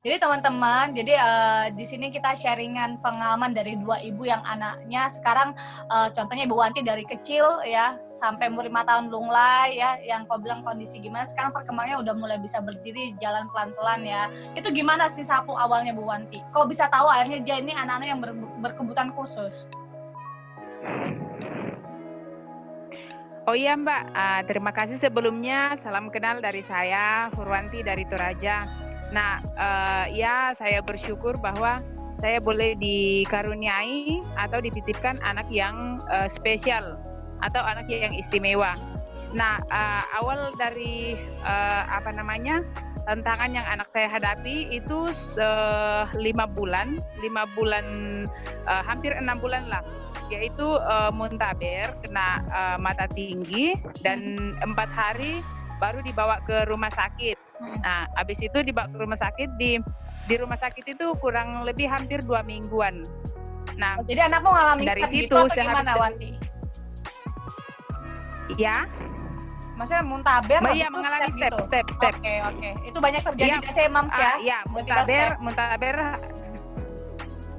Jadi teman-teman, di sini kita sharingan pengalaman dari 2 ibu yang anaknya sekarang, contohnya Ibu Wanti dari kecil ya, sampai umur 5 tahun lunglai ya, yang kau bilang kondisi gimana, sekarang perkembangannya udah mulai bisa berdiri, jalan pelan-pelan ya. Itu gimana sih Sapu awalnya Bu Wanti? Kok bisa tahu akhirnya dia ini anak-anak yang berkebutuhan khusus? Oh iya Mbak, terima kasih sebelumnya. Salam kenal dari saya, Purwanti dari Toraja. Nah, ya saya bersyukur bahwa saya boleh dikaruniai atau dititipkan anak yang spesial atau anak yang istimewa. Nah, awal dari tantangan yang anak saya hadapi itu 5 bulan, hampir 6 bulan lah, yaitu muntaber, kena mata tinggi, dan 4 hari baru dibawa ke rumah sakit. Nah, habis itu dibawa ke rumah sakit, di rumah sakit itu kurang lebih hampir 2 mingguan. Nah, jadi anakmu ngalami dari step situ gitu atau gimana Wanti? Ya, maksudnya muntaber iya, mengalami step. Oke. Itu banyak terjadi Ya, biasanya Mams ya?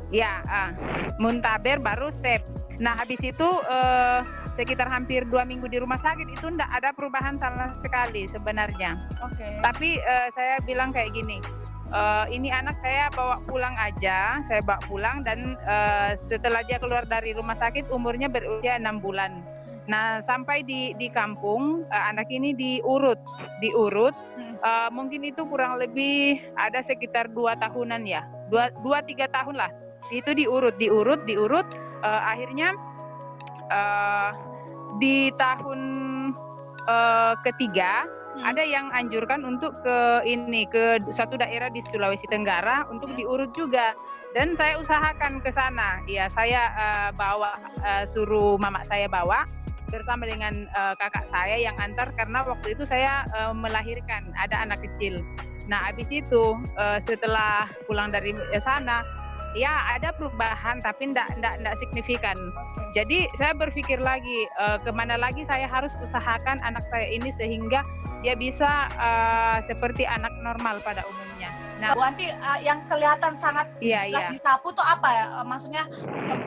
Ya, muntaber baru step. Nah, habis itu sekitar hampir 2 minggu di rumah sakit itu enggak ada perubahan sama sekali sebenarnya. Tapi saya bilang kayak gini, ini anak saya bawa pulang aja, saya bawa pulang, dan setelah dia keluar dari rumah sakit umurnya berusia 6 bulan. Nah, sampai di kampung anak ini diurut, mungkin itu kurang lebih ada sekitar 2 tahunan ya, 2-3 tahun lah. Itu diurut, akhirnya di tahun ketiga ada yang anjurkan untuk ke suatu daerah di Sulawesi Tenggara untuk diurut juga, dan saya usahakan ke sana. Ya, saya suruh mama saya bawa bersama dengan kakak saya yang antar, karena waktu itu saya melahirkan, ada anak kecil. Nah, habis itu setelah pulang dari sana, ya ada perubahan tapi enggak signifikan. Jadi saya berpikir lagi, kemana lagi saya harus usahakan anak saya ini sehingga dia bisa seperti anak normal pada umumnya. Nah, Bu Wanti, yang kelihatan sangat jelas disapu tuh apa ya? Maksudnya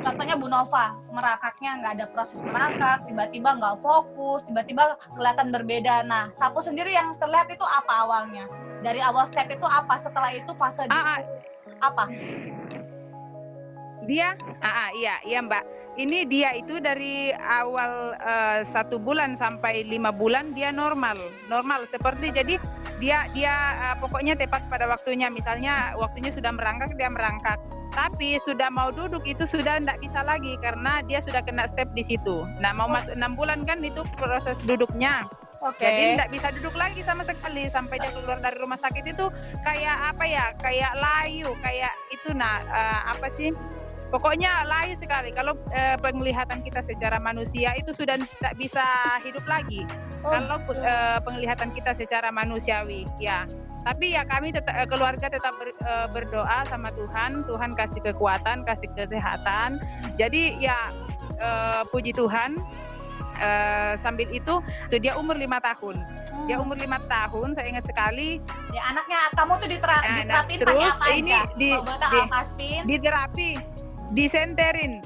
contohnya Bu Nova, merangkaknya nggak ada proses merangkak, tiba-tiba nggak fokus, tiba-tiba kelihatan berbeda. Nah, Sapu sendiri yang terlihat itu apa awalnya? Dari awal step itu apa? Setelah itu fase apa? Dia, iya Mbak. Ini dia itu dari awal 1 bulan sampai 5 bulan dia normal seperti, jadi dia pokoknya tepat pada waktunya. Misalnya waktunya sudah merangkak, dia merangkak. Tapi sudah mau duduk itu sudah tidak bisa lagi karena dia sudah kena step di situ. Nah, mau masuk 6 bulan kan itu proses duduknya. Jadi tidak bisa duduk lagi sama sekali sampai dia keluar dari rumah sakit itu kayak kayak layu, kayak itu. Pokoknya layu sekali. Kalau penglihatan kita secara manusia itu sudah tidak bisa hidup lagi. Kalau penglihatan kita secara manusiawi, ya. Tapi ya kami keluarga tetap berdoa sama Tuhan. Tuhan kasih kekuatan, kasih kesehatan. Jadi ya puji Tuhan. Sambil itu dia umur 5 tahun. Dia umur 5 tahun, saya ingat sekali. Ya, anaknya kamu tuh diterapin terus pakai apa ini Alpaspin? Diterapi, disenterin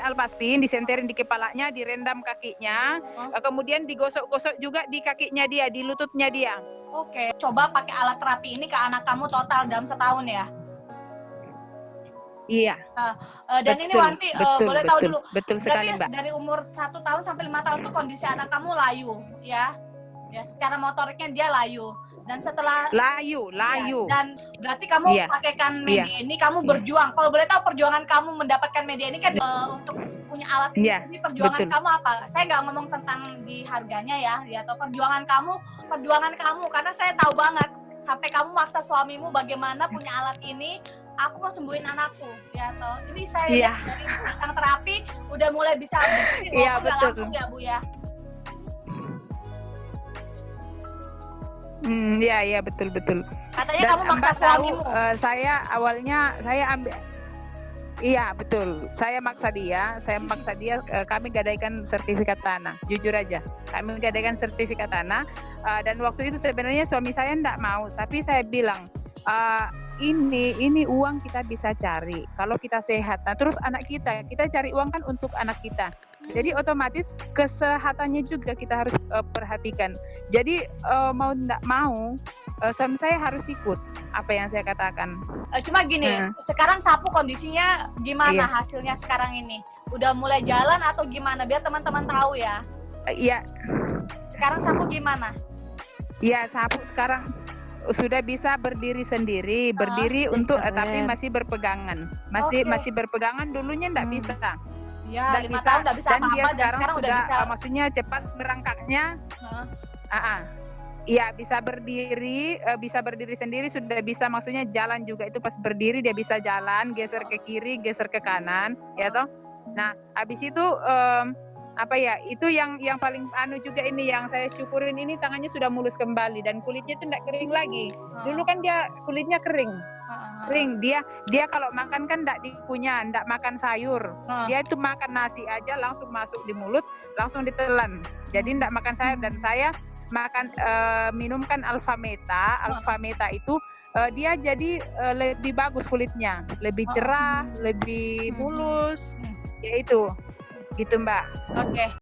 Alpaspin, disenterin di kepalanya, direndam kakinya, kemudian digosok-gosok juga di kakinya dia, di lututnya dia. Oke, coba pakai alat terapi ini ke anak kamu total dalam setahun ya? Iya. Dan ini Wanti, boleh tahu dulu. Betul sekali, Mbak. Dari umur 1 tahun sampai 5 tahun tuh kondisi anak kamu layu, ya? Ya, secara motoriknya dia layu. Dan setelah layu. Ya, dan berarti kamu pakaikan media ini, kamu berjuang. Kalau boleh tahu perjuangan kamu mendapatkan media ini kan untuk punya alat ini perjuangan kamu apa? Saya nggak ngomong tentang di harganya ya, atau perjuangan kamu karena saya tahu banget sampai kamu maksa suamimu bagaimana punya alat ini. Aku mau sembuhin anakku, ya toh. Ini saya lihat dari tentang terapi udah mulai bisa berdiri, langsung ya Bu ya. Iya betul. Katanya dan kamu maksa suamimu. Saya ambil. Iya betul. Saya maksa dia. Kami gadaikan sertifikat tanah. Jujur aja, kami gadaikan sertifikat tanah. Dan waktu itu sebenarnya suami saya tidak mau, tapi saya bilang ini uang kita bisa cari kalau kita sehat. Nah, terus anak kita cari uang kan untuk anak kita. Jadi otomatis kesehatannya juga kita harus perhatikan. Jadi mau tidak mau suami saya harus ikut apa yang saya katakan. Cuma gini, sekarang Sapu kondisinya gimana hasilnya sekarang ini? Udah mulai jalan atau gimana? Biar teman-teman tahu ya. Iya. Sekarang Sapu gimana? Iya, Sapu sekarang sudah bisa berdiri sendiri, untuk tapi masih berpegangan. Masih berpegangan, dulunya enggak bisa. Iya, 5 tahun enggak bisa apa-apa dan sekarang udah bisa. Maksudnya cepat merangkaknya. Iya, bisa berdiri sendiri, sudah bisa, maksudnya jalan juga, itu pas berdiri dia bisa jalan, geser ke kiri, geser ke kanan, ya toh. Nah, habis itu itu yang paling juga ini yang saya syukurin, ini tangannya sudah mulus kembali dan kulitnya itu enggak kering lagi. Dulu kan dia kulitnya kering. Dia kalau makan kan enggak dikunyah, enggak makan sayur. Dia itu makan nasi aja langsung masuk di mulut, langsung ditelan. Jadi enggak makan sayur, dan saya makan minumkan Alfameta. Alfameta itu dia jadi lebih bagus kulitnya, lebih cerah, lebih mulus. Ya itu. Gitu, Mbak. Oke.